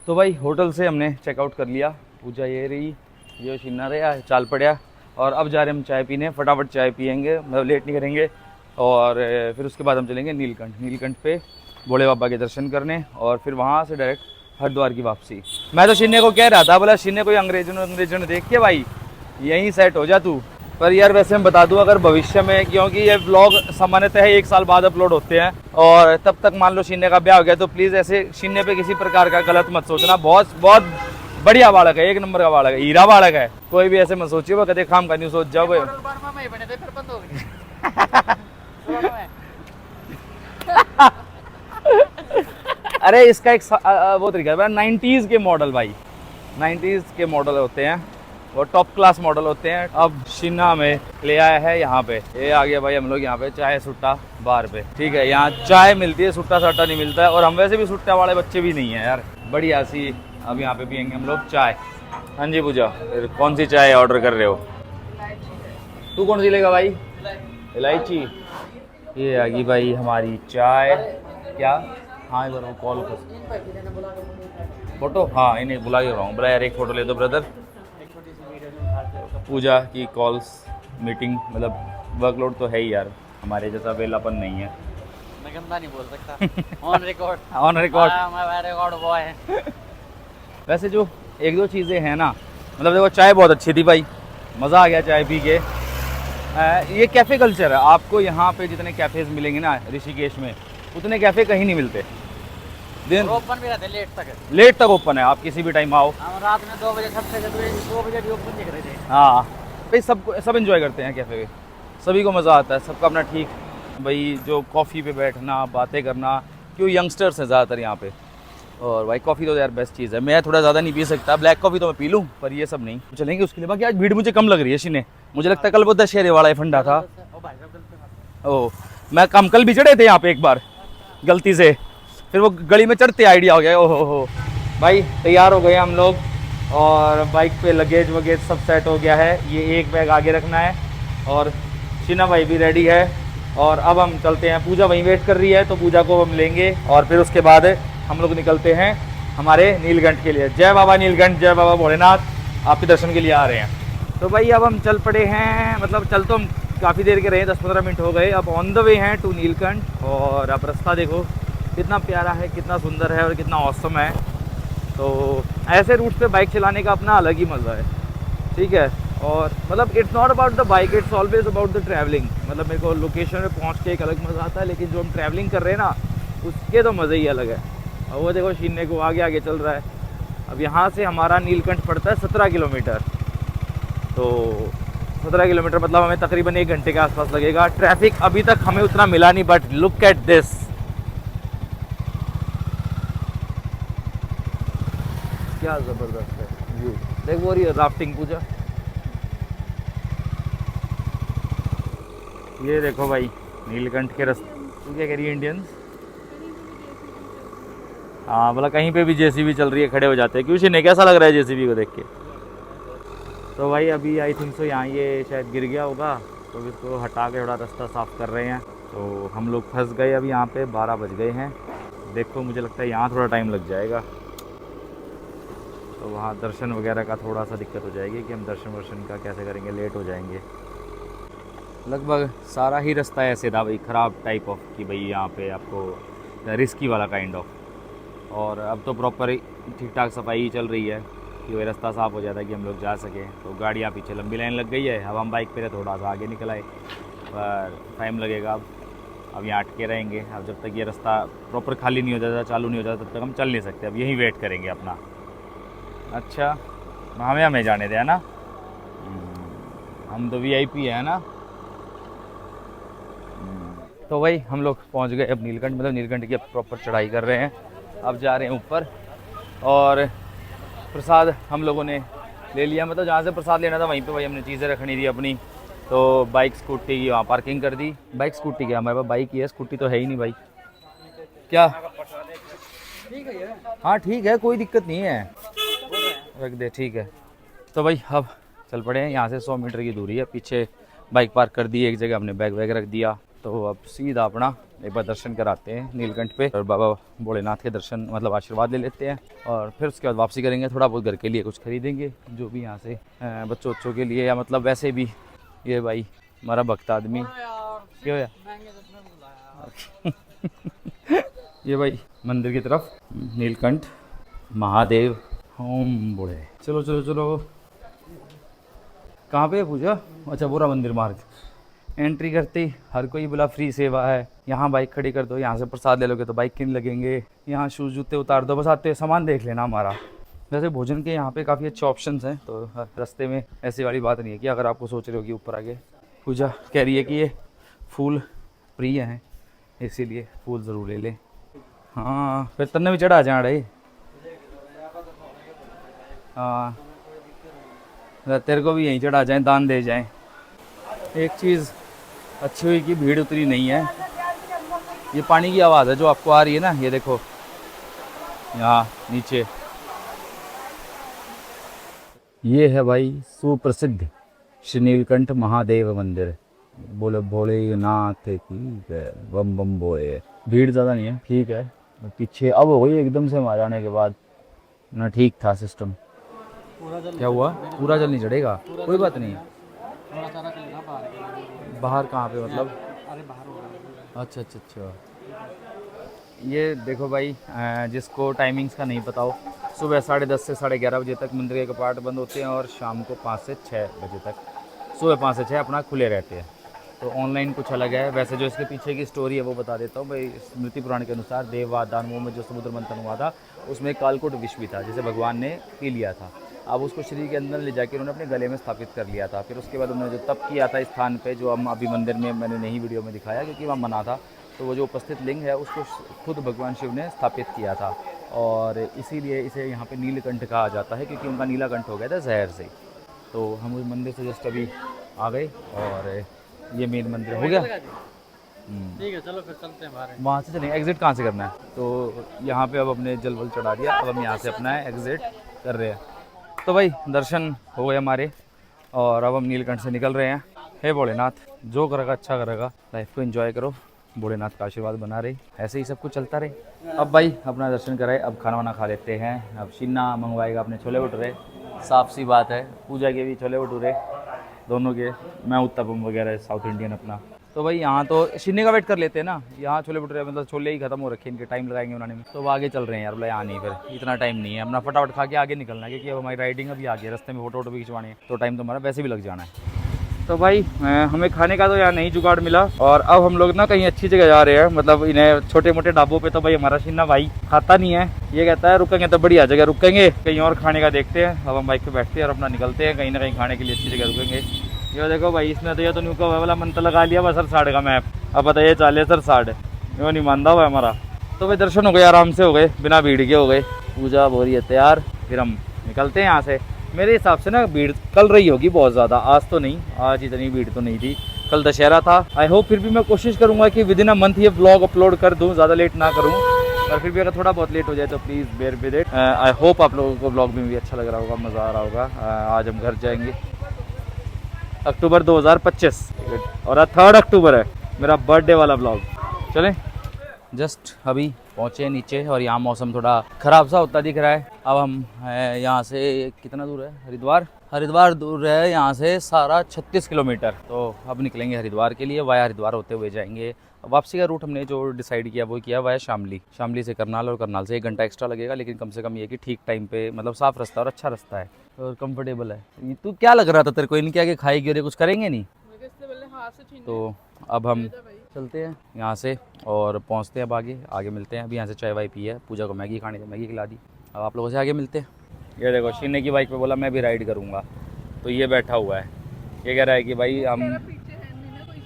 तो भाई होटल से हमने चेकआउट कर लिया। पूजा ये रही, ये शिन्ना रहा, चाल पड़ा। और अब जा रहे हम चाय पीने, फटाफट चाय पियेंगे, मतलब लेट नहीं करेंगे। और फिर उसके बाद हम चलेंगे नीलकंठ पे भोले बाबा के दर्शन करने, और फिर वहाँ से डायरेक्ट हरिद्वार की वापसी। मैं तो शिन्ने को कह रहा था, बोला शिन्ने कोई अंग्रेजों ने देख के भाई यहीं सेट हो जा तू। पर यार वैसे मैं बता दूं, अगर भविष्य में, क्योंकि ये व्लॉग सामान्यतः 1 साल बाद अपलोड होते हैं, और तब तक मान लो शिन्ने का ब्याह हो गया, तो प्लीज़ ऐसे शिन्ने पे किसी प्रकार का गलत मत सोचना। बहुत बहुत बढ़िया बालक है, 1 नंबर का बालक है, हीरा बालक है। कोई भी ऐसे मत सोचिए, वो कदे काम का नहीं सोच जाओ। अरे इसका एक वो तरीका है 90s के मॉडल भाई, 90s के मॉडल होते हैं, वो टॉप क्लास मॉडल होते हैं। अब शिन्ना में ले आया है यहाँ पे, ये आ गया भाई हम लोग यहाँ पे चाय सुट्टा बार पे। ठीक है, यहाँ चाय मिलती है, सुट्टा साट्टा नहीं मिलता है। और हम वैसे भी सुट्टा वाले बच्चे भी नहीं है यार, बढ़िया सी। अब यहाँ पे पियेंगे हम लोग चाय। हाँ जी पूजा, फिर कौन सी चाय ऑर्डर कर रहे हो? तू कौन सी लेगा भाई? इलायची। ये आ गई भाई हमारी चाय। क्या? हाँ इधर कॉल कर फोटो, हाँ इन्हें बुला के रहा हूँ, बोला यार एक फ़ोटो ले दो ब्रदर। पूजा की कॉल्स, मीटिंग, मतलब वर्कलोड तो है ही यार, हमारे जैसा वेलापन नहीं है। मैं गंदा नहीं बोल सकता। ऑन रिकॉर्ड ऑन रिकॉर्ड मैं रिकॉर्ड बॉय है। वैसे जो 1-2 चीज़ें हैं ना, मतलब देखो चाय बहुत अच्छी थी भाई, मज़ा आ गया चाय पी के। ये कैफ़े कल्चर है, आपको यहाँ पे जितने कैफ़ेज़ मिलेंगे ना ऋषिकेश में, उतने कैफ़े कहीं नहीं मिलते। दिन ओपन भी रहते, लेट तक ओपन है, आप किसी भी टाइम आओ। हम रात में 2 बजे, 2 बजे भी ओपन दिख रहे थे। हाँ भाई, सब एंजॉय करते हैं कैफ़े पे, सभी को मज़ा आता है, सबका अपना ठीक भाई। जो कॉफ़ी पे बैठना, बातें करना, क्यों यंगस्टर्स हैं ज़्यादातर यहाँ पे। और भाई कॉफ़ी तो यार बेस्ट चीज़ है। मैं थोड़ा ज़्यादा नहीं पी सकता, ब्लैक कॉफ़ी तो मैं पी लूँ, पर ये सब नहीं। चलेंगे उसके लिए। बाकी आज भीड़ मुझे कम लग रही है शिने, मुझे लगता है कल वो दशहरे वाला फंडा था। ओह, मैं हम कल भी चढ़े थे यहाँ पे एक बार गलती से, फिर वो गली में चढ़ते आइडिया हो गया। ओहो हो भाई, तैयार हो गए हम लोग, और बाइक पे लगेज वगैरह सब सेट हो गया है। ये एक बैग आगे रखना है, और शिना भाई भी रेडी है। और अब हम चलते हैं, पूजा वहीं वेट कर रही है, तो पूजा को हम लेंगे, और फिर उसके बाद हम लोग निकलते हैं हमारे नीलकंठ के लिए। जय बाबा नीलकंठ, जय बाबा भोलेनाथ, आपके दर्शन के लिए आ रहे हैं। तो भाई अब हम चल पड़े हैं, मतलब चल तो हम काफ़ी देर के रहे, 10-15 मिनट हो गए। अब ऑन द वे हैं टू नीलकंठ। और अब रास्ता देखो कितना प्यारा है, कितना सुंदर है, और कितना औसम है। तो ऐसे रूट पे बाइक चलाने का अपना अलग ही मज़ा है। ठीक है, और मतलब it's not about the bike, it's always about the travelling. मतलब मेरे को लोकेशन पे पहुंच के एक अलग मज़ा आता है, लेकिन जो हम ट्रैवलिंग कर रहे हैं ना, उसके तो मज़े ही अलग है। और वो देखो शिन्ने को आगे आगे चल रहा है। अब यहाँ से हमारा नीलकंठ पड़ता है 17 किलोमीटर, तो 17 किलोमीटर मतलब हमें तकरीबन 1 घंटे के आसपास लगेगा। ट्रैफिक अभी तक हमें उतना मिला नहीं, बट लुक एट दिस, क्या ज़बरदस्त है व्यू। देख वो रही है राफ्टिंग पूजा, ये देखो भाई नीलकंठ के रास्ते। तू क्या कह रही है? इंडियंस, हाँ बोला कहीं पे भी जेसीबी चल रही है खड़े हो जाते हैं। क्यों शिने, कैसा लग रहा है जेसीबी को देख के? तो भाई अभी आई थिंक सो यहाँ ये शायद गिर गया होगा, तो इसको हटा के थोड़ा रास्ता साफ़ कर रहे हैं। तो हम लोग फंस गए अभी यहाँ पे, 12 बज गए हैं। देखो मुझे लगता है यहाँ थोड़ा टाइम लग जाएगा, तो वहाँ दर्शन वगैरह का थोड़ा सा दिक्कत हो जाएगी कि हम दर्शन का कैसे करेंगे, लेट हो जाएंगे। लगभग सारा ही रास्ता ऐसे था भाई, ख़राब टाइप ऑफ, कि भाई यहाँ पे आपको रिस्की वाला काइंड ऑफ। और अब तो प्रॉपर ठीक ठाक सफाई चल रही है कि वही रास्ता साफ़ हो जाता है कि हम लोग जा सकें। तो गाड़ियाँ पीछे लंबी लाइन लग गई है। अब हम बाइक पे थोड़ा सा आगे निकल आए, पर टाइम लगेगा। अब यहाँ अटके रहेंगे। अब जब तक ये रास्ता प्रॉपर खाली नहीं हो जाता, चालू नहीं हो जाता, तब तक हम चल नहीं सकते। अब यहीं वेट करेंगे अपना। अच्छा, हमें जाने दे, है ना, हम तो VIP है ना। तो भाई हम लोग पहुंच गए अब नीलकंठ, मतलब नीलकंठ की अब प्रॉपर चढ़ाई कर रहे हैं। अब जा रहे हैं ऊपर, और प्रसाद हम लोगों ने ले लिया, मतलब जहाँ से प्रसाद लेना था वहीं पे भाई हमने चीज़ें रखनी थी अपनी। तो बाइक स्कूटी की वहाँ पार्किंग कर दी। बाइक स्कूटी क्या, हमारे पास बाइक ही है, स्कूटी तो है ही नहीं भाई। क्या ठीक है, हाँ ठीक है, कोई दिक्कत नहीं है, रख दे, ठीक है। तो भाई अब चल पड़े हैं, यहाँ से 100 मीटर की दूरी है। पीछे बाइक पार्क कर दी एक जगह, हमने बैग वैग रख दिया। तो अब सीधा अपना एक बार दर्शन कराते हैं नीलकंठ पे और बाबा भोलेनाथ के दर्शन मतलब आशीर्वाद ले लेते हैं और फिर उसके बाद वापसी करेंगे। थोड़ा बहुत घर के लिए कुछ खरीदेंगे जो भी यहाँ से बच्चों के लिए या मतलब वैसे भी। ये भाई हमारा भक्त आदमी क्या होया ये भाई मंदिर की तरफ नीलकंठ महादेव ओम बोले। चलो चलो चलो कहाँ पे है पूजा? अच्छा बोरा मंदिर मार्ग। एंट्री करते ही हर कोई बोला फ्री सेवा है, यहाँ बाइक खड़ी कर दो, यहाँ से प्रसाद ले लोगे तो बाइक किन लगेंगे, यहाँ शूज़ जूते उतार दो, बस आते सामान देख लेना हमारा। वैसे भोजन के यहाँ पे काफ़ी अच्छे ऑप्शंस हैं, तो रास्ते में ऐसी वाली बात नहीं है कि अगर आपको सोच रहे हो कि ऊपर आगे। पूजा कह रही है कि ये फूल प्रिय हैं इसीलिए फूल ज़रूर ले लें। हाँ फिर तन्ने भी चढ़ा जाए रही। हाँ तेरे को भी यहीं चढ़ा जाएं, दान दे जाएं। एक चीज़ अच्छी हुई कि भीड़ उतरी नहीं है। ये पानी की आवाज़ है जो आपको आ रही है ना, ये देखो यहाँ नीचे। ये है भाई सुप्रसिद्ध श्री नीलकंठ महादेव मंदिर। बोले भोलेनाथ की जय, बम बम बोले। भीड़ ज़्यादा नहीं है, ठीक है। पीछे अब हो गई एकदम से वहाँ जाने के बाद ना, ठीक था सिस्टम। क्या हुआ? पूरा जल नहीं चढ़ेगा, कोई बात नहीं। बाहर कहाँ पे मतलब? अरे बाहर। अच्छा अच्छा अच्छा। ये देखो भाई जिसको टाइमिंग्स का नहीं पता हो, सुबह 10:30 से 11:30 बजे तक मंदिर के कपाट बंद होते हैं और शाम को 5 से 6 बजे तक, सुबह 5 से 6 अपना खुले रहते हैं। तो ऑनलाइन कुछ अलग है। वैसे जो इसके पीछे की स्टोरी है वो बता देता हूँ भाई। स्मृति पुराण के अनुसार देववाद दानवों में जो समुद्र मंथन हुआ था उसमें कालकूट विष भी था जिसे भगवान ने पी लिया था। अब उसको शरीर के अंदर ले जाकर उन्होंने अपने गले में स्थापित कर लिया था। फिर उसके बाद उन्होंने जो तप किया था इस स्थान पे, जो हम अभी मंदिर में मैंने नहीं वीडियो में दिखाया क्योंकि वहाँ मना था, तो वो जो उपस्थित लिंग है उसको खुद भगवान शिव ने स्थापित किया था और इसीलिए इसे यहाँ पे नीलकंठ कहा जाता है क्योंकि उनका नीलाकंठ हो गया था जहर से। तो हम उस मंदिर से जस्ट अभी आ गए और ये मेन मंदिर हो गया। ठीक है चलो फिर चलते हैं बाहर। वहाँ से चलेंगे। एग्ज़िट कहाँ से करना है? तो यहाँ पे अब हमने जल वल चढ़ा दिया, अब हम यहाँ से अपना एग्ज़िट कर रहे हैं। तो भाई दर्शन हो गए हमारे और अब हम नीलकंठ से निकल रहे हैं। हे भोलेनाथ, जो करेगा अच्छा करेगा, लाइफ को एंजॉय करो, भोलेनाथ का आशीर्वाद बना रहे, ऐसे ही सब कुछ चलता रहे। अब भाई अपना दर्शन कराए, अब खाना वाना खा लेते हैं। अब शिन्ना मंगवाएगा अपने छोले भटूरे, साफ सी बात है। पूजा के भी छोले भटूरे दोनों के, मैं उत्तपम वगैरह साउथ इंडियन अपना। तो भाई यहाँ तो शिन्ने का वेट कर लेते हैं ना, यहाँ छोले भटूरे मतलब छोले ही खत्म हो रखे, इनके टाइम लगाएंगे बनाने में। तो वो आगे चल रहे हैं यार, बोला यहाँ नहीं, फिर इतना टाइम नहीं है, अपना फटाफट खा के आगे निकलना है क्योंकि अब हमारी राइडिंग अभी आगे, रास्ते में फोटो भी खिंचवानी है तो टाइम तो हमारा वैसे भी लग जाना है। तो भाई हमें खाने का तो यहाँ नहीं जुगाड़ मिला और अब हम लोग ना कहीं अच्छी जगह जा रहे हैं। मतलब इन्हें छोटे मोटे ढाबों पे तो भाई हमारा शिन्ना भाई खाता नहीं है, ये कहता है रुकेंगे तो बढ़िया जगह रुकेंगे, कहीं और खाने का देखते हैं। अब हम बाइक पे बैठते हैं और अपना निकलते हैं कहीं ना कहीं खाने के लिए अच्छी जगह रुकेंगे। ये देखो भाई इसने तो ये तो न्यू का वाला मंत्र लगा लिया बस सर 60 का मैप। अब बताइए 40 सर 60 यो नहीं मानता हुआ हमारा। तो भाई दर्शन हो गए, आराम से हो गए, बिना भीड़ के हो गए। पूजा हो रही है तैयार, फिर हम निकलते हैं यहाँ से। मेरे हिसाब से ना भीड़ कल रही होगी बहुत ज़्यादा, आज तो नहीं, आज इतनी भीड़ तो नहीं थी। कल दशहरा था। आई होप फिर भी मैं कोशिश करूँगा कि विद इन अ मंथ ये ब्लॉग अपलोड कर दूँ, ज़्यादा लेट ना करूँ। और फिर भी अगर थोड़ा बहुत लेट हो जाए तो please bear with it. I hope आप लोगों को ब्लॉग में भी अच्छा लग रहा होगा, मज़ा आ रहा होगा। आज हम घर जाएंगे अक्टूबर 2025 और 3 अक्टूबर है मेरा बर्थडे वाला ब्लॉग। चलें, जस्ट अभी पहुँचे नीचे और यहाँ मौसम थोड़ा ख़राब सा होता दिख रहा है। अब हम यहाँ से कितना दूर है? हरिद्वार दूर है यहाँ से सारा 36 किलोमीटर। तो अब निकलेंगे हरिद्वार के लिए, वाया हरिद्वार होते हुए जाएंगे। वापसी का रूट हमने जो डिसाइड किया वो किया वाया शामली से करनाल, और करनाल से 1 घंटा एक्स्ट्रा लगेगा, लेकिन कम से कम ये कि ठीक टाइम पे, मतलब साफ़ रास्ता और अच्छा रास्ता है और कंफर्टेबल है। तू क्या लग रहा था तेरे को, इनके आगे खाएगी और कुछ करेंगे नहीं? तो अब हम चलते हैं यहाँ से और पहुँचते हैं अब आगे मिलते हैं। अभी यहाँ से चाय वाय पी है, पूजा को मैगी खाने को मैगी खिला दी। अब आप लोगों से आगे मिलते हैं। ये देखो शिन्ने की बाइक पे बोला मैं भी राइड करूँगा, तो ये बैठा हुआ है, ये कह रहा है कि भाई हम,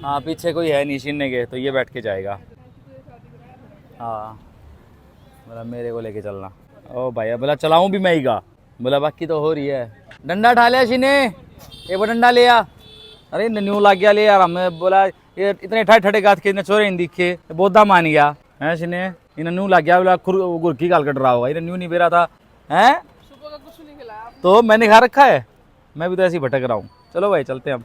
हाँ पीछे कोई है नहीं शिन्ने के, तो ये बैठ के जाएगा। हाँ बोला मेरे को लेके चलना। ओ भाई बोला चलाऊँ भी मैं ही का, बोला बाकी तो हो रही है। डंडा उठा लिया शिन्ने, एक वो डंडा लिया। अरे न्यू लाग गया ले यार, हमें बोला ये इतने ठटे गाथ के छोरे दिखे बोधा मान गया है शिन्ने, इन्हें न्यू लाग गया, बोला गुरकी गाल कट रहा होगा, इन्हें न्यू नहीं बेरा था है, तो मैंने खा रखा है, मैं भी तो ऐसे ही भटक रहा हूँ। चलो भाई चलते हैं हम।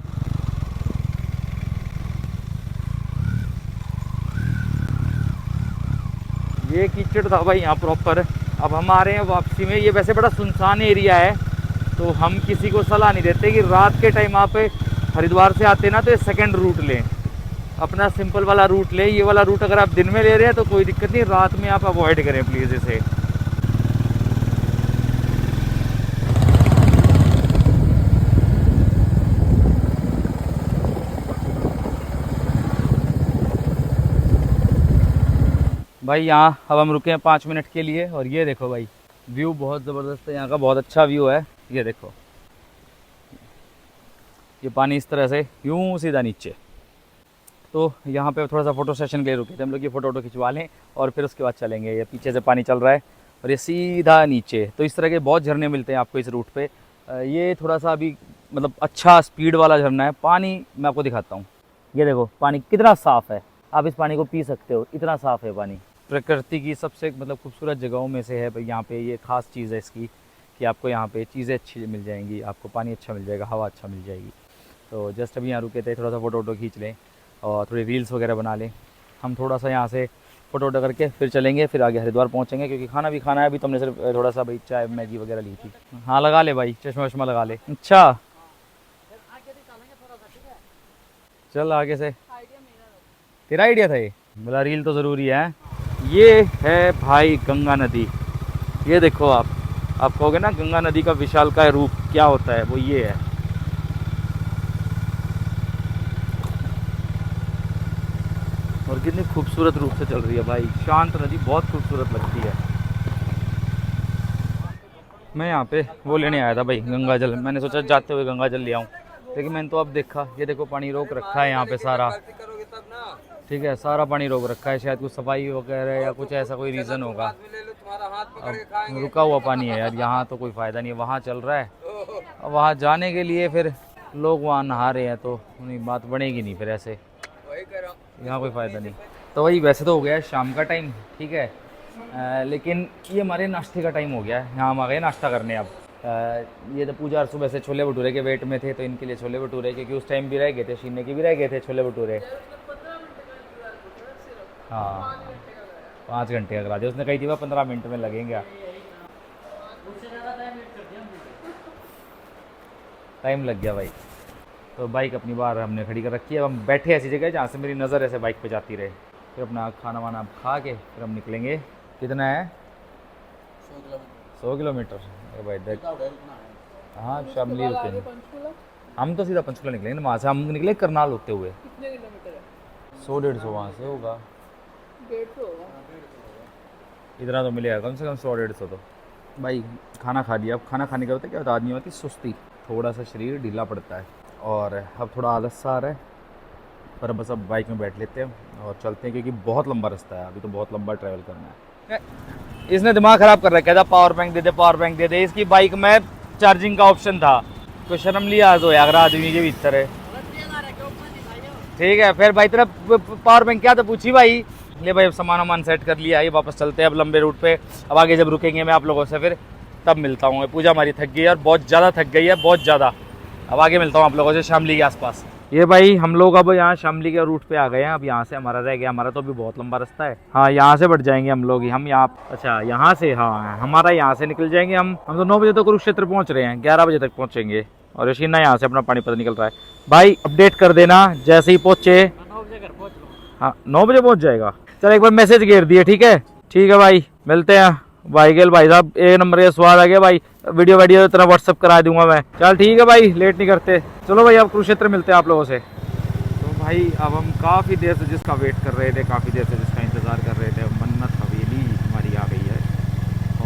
ये कीचड़ था भाई यहाँ प्रॉपर। अब हम आ रहे हैं वापसी में। ये वैसे बड़ा सुनसान एरिया है, तो हम किसी को सलाह नहीं देते कि रात के टाइम आप हरिद्वार से आते ना तो ये सेकंड रूट लें, अपना सिंपल वाला रूट लें। ये वाला रूट अगर आप दिन में ले रहे हैं तो कोई दिक्कत नहीं, रात में आप अवॉइड करें प्लीज़ इसे। भाई यहाँ अब हम रुके हैं 5 मिनट के लिए, और ये देखो भाई व्यू बहुत ज़बरदस्त है यहाँ का, बहुत अच्छा व्यू है। ये देखो ये पानी इस तरह से यूँ सीधा नीचे। तो यहाँ पे थोड़ा सा फ़ोटो सेशन के लिए रुके थे हम लोग, ये फ़ोटो खिंचवा लें और फिर उसके बाद चलेंगे। ये पीछे से पानी चल रहा है और ये सीधा नीचे। तो इस तरह के बहुत झरने मिलते हैं आपको इस रूट पे। ये थोड़ा सा अभी मतलब अच्छा स्पीड वाला झरना है। पानी मैं आपको दिखाता हूँ, ये देखो पानी कितना साफ़ है, आप इस पानी को पी सकते हो, इतना साफ़ है पानी। प्रकृति की सबसे मतलब खूबसूरत जगहों में से है भाई यहाँ पे। ये ख़ास चीज़ है इसकी कि आपको यहाँ पे चीज़ें अच्छी मिल जाएंगी, आपको पानी अच्छा मिल जाएगा, हवा अच्छा मिल जाएगी। तो जस्ट अभी यहाँ रुके थे, थोड़ा सा फ़ोटो वोटो खींच लें और थोड़ी रील्स वगैरह बना लें। हम थोड़ा सा यहाँ से फ़ोटो वोटो करके फिर चलेंगे, फिर आगे हरिद्वार पहुँचेंगे, क्योंकि खाना भी खाना है। अभी तो हमने सिर्फ थोड़ा सा भाई चाय मैगी वगैरह ली थी। हाँ लगा ले भाई, चश्मा वश्मा लगा ले। अच्छा चल आगे से, तेरा आइडिया था ये? बोला रील तो ज़रूरी है। ये है भाई गंगा नदी। ये देखो आप कहोगे ना गंगा नदी का विशालकाय रूप क्या होता है, वो ये है। और कितनी खूबसूरत रूप से चल रही है भाई, शांत नदी, बहुत खूबसूरत लगती है। मैं यहाँ पे वो लेने आया था भाई गंगा जल। मैंने सोचा जाते हुए गंगा जल ले आऊँ, लेकिन मैंने तो अब देखा ये देखो पानी रोक रखा है यहाँ पे सारा, ठीक है, सारा पानी रोक रखा है। शायद कुछ सफाई वगैरह या कुछ ऐसा कोई रीज़न होगा। अब रुका हुआ पानी है यार, यहाँ तो कोई फ़ायदा नहीं है, वहाँ चल रहा है। अब वहाँ जाने के लिए फिर लोग वहाँ नहा रहे हैं, तो उन्हें बात बनेगी नहीं फिर ऐसे, यहाँ कोई फ़ायदा नहीं। तो वही वैसे तो हो गया है शाम का टाइम, ठीक है, लेकिन ये हमारे नाश्ते का टाइम हो गया है। यहाँ हम आ गए नाश्ता करने। अब ये तो पूजा और सुबह से छोले भटूरे के वेट में थे, तो इनके लिए छोले भटूरे, क्योंकि उस टाइम भी रह गए थे, शीने के भी रह गए थे छोले भटूरे। हाँ 5 घंटे का करा दिया उसने, कही थी वह 15 मिनट में लगेंगे। टाइम लग गया भाई। तो बाइक अपनी बाहर हमने खड़ी कर रखी है। अब हम बैठे ऐसी जगह जहाँ से मेरी नज़र ऐसे बाइक पे जाती रहे। फिर अपना खाना वाना खा के फिर हम निकलेंगे। कितना है? 100 किलोमीटर। भाई देख, हाँ शामली रुकेंगे हम, तो सीधा पंचकुला निकलेंगे ना। वहाँ से हम निकले करनाल होते हुए। 100-150 वहाँ से होगा, 150 होगा, इतना तो मिलेगा कम से कम 100-150 तो। भाई खाना खा लिया। अब खाना खाने के होता है क्या होता है, आदमी होती सुस्ती, थोड़ा सा शरीर ढीला पड़ता है और अब थोड़ा आलस सा आ रहा है, पर बस अब बाइक में बैठ लेते हैं और चलते हैं, क्योंकि बहुत लंबा रास्ता है, अभी तो बहुत लंबा ट्रैवल करना है। इसने दिमाग ख़राब कर रखा था, पावर बैंक दे दे, पावर बैंक दे दे। इसकी बाइक में चार्जिंग का ऑप्शन था, कोई शर्म लिया तो अगर आदमी के भीतर है, ठीक है। फिर भाई तेरा पावर बैंक क्या था पूछी भाई। ले भाई अब सामान वामान सेट कर लिया, ये वापस चलते हैं अब लंबे रूट पे। अब आगे जब रुकेंगे मैं आप लोगों से फिर तब मिलता हूँ। पूजा हमारी थक गई है और बहुत ज़्यादा थक गई है, बहुत ज़्यादा। अब आगे मिलता हूँ आप लोगों से शामली के आसपास। ये भाई हम लोग अब यहाँ शामली के रूट पे आ गए हैं। अब यहाँ से हमारा रह गया, हमारा तो अभी बहुत लंबा रास्ता है। हाँ यहाँ से बढ़ जाएंगे हम लोग, हम यहाँ, अच्छा यहाँ से, हाँ हमारा यहाँ से निकल जाएंगे हम तो 9 बजे तक कुरुक्षेत्र पहुँच रहे हैं, 11 बजे तक पहुँचेंगे। और यशीना यहाँ से अपना पानीपत निकल रहा है। भाई अपडेट कर देना जैसे ही पहुँचे। हाँ 9 बजे पहुँच जाएगा। चल एक बार मैसेज घेर दिए, ठीक है, ठीक है भाई, मिलते हैं। भाई गेल भाई साहब, एक नंबर का स्वाद आ गया भाई। वीडियो तेरा व्हाट्सअप करा दूंगा मैं। चल ठीक है भाई, लेट नहीं करते, चलो भाई अब कुरुक्षेत्र मिलते हैं आप लोगों से। तो भाई अब हम काफ़ी देर से जिसका वेट कर रहे थे, काफ़ी देर से जिसका इंतज़ार कर रहे थे, मन्नत हवेली हमारी आ गई है।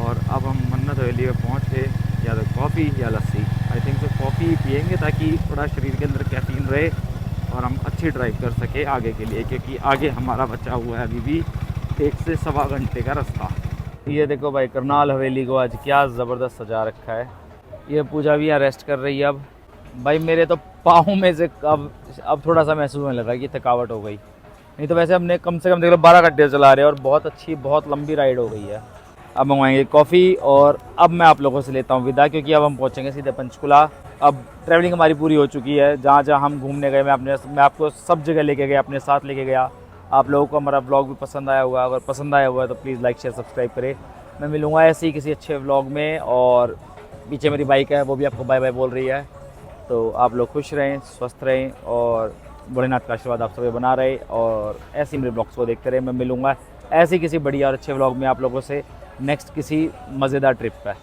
और अब हम मन्नत हवेली में पहुँचे, या तो कॉफ़ी या लस्सी। आई थिंक तो कॉफ़ी पियेंगे ताकि थोड़ा शरीर के अंदर कैफीन रहे और हम अच्छी ड्राइव कर सके आगे के लिए, क्योंकि आगे हमारा बचा हुआ है अभी भी 1 से सवा घंटे का रास्ता। ये देखो भाई करनाल हवेली को आज क्या ज़बरदस्त सजा रखा है। ये पूजा भी यहाँ रेस्ट कर रही है। अब भाई मेरे तो पाँव में से अब थोड़ा सा महसूस होने लगा कि थकावट हो गई, नहीं तो वैसे हमने कम से कम देख लो 12 घंटे चला रहे हैं और बहुत अच्छी बहुत लंबी राइड हो गई है। अब मंगवाएंगे कॉफ़ी और अब मैं आप लोगों से लेता हूँ विदा, क्योंकि अब हम पहुँचेंगे सीधे पंचकुला। अब ट्रैवलिंग हमारी पूरी हो चुकी है। जहाँ जहाँ हम घूमने गए मैं आपको सब जगह लेके गया, अपने साथ लेके गया। आप लोगों को हमारा व्लॉग भी पसंद आया होगा, अगर पसंद आया हुआ है तो प्लीज़ लाइक शेयर सब्सक्राइब करें। मैं मिलूँगा ऐसे ही किसी अच्छे व्लॉग में। और पीछे मेरी बाइक है, वो भी आपको बाय बाय बोल रही है। तो आप लोग खुश रहें, स्वस्थ रहें और भोलेनाथ का आशीर्वाद आप सभी बना रहे, और ऐसे ही मेरे ब्लॉग्स को देखते रहे। मैं मिलूँगा ऐसे किसी बढ़िया और अच्छे व्लॉग में आप लोगों से नेक्स्ट किसी मज़ेदार ट्रिप पर।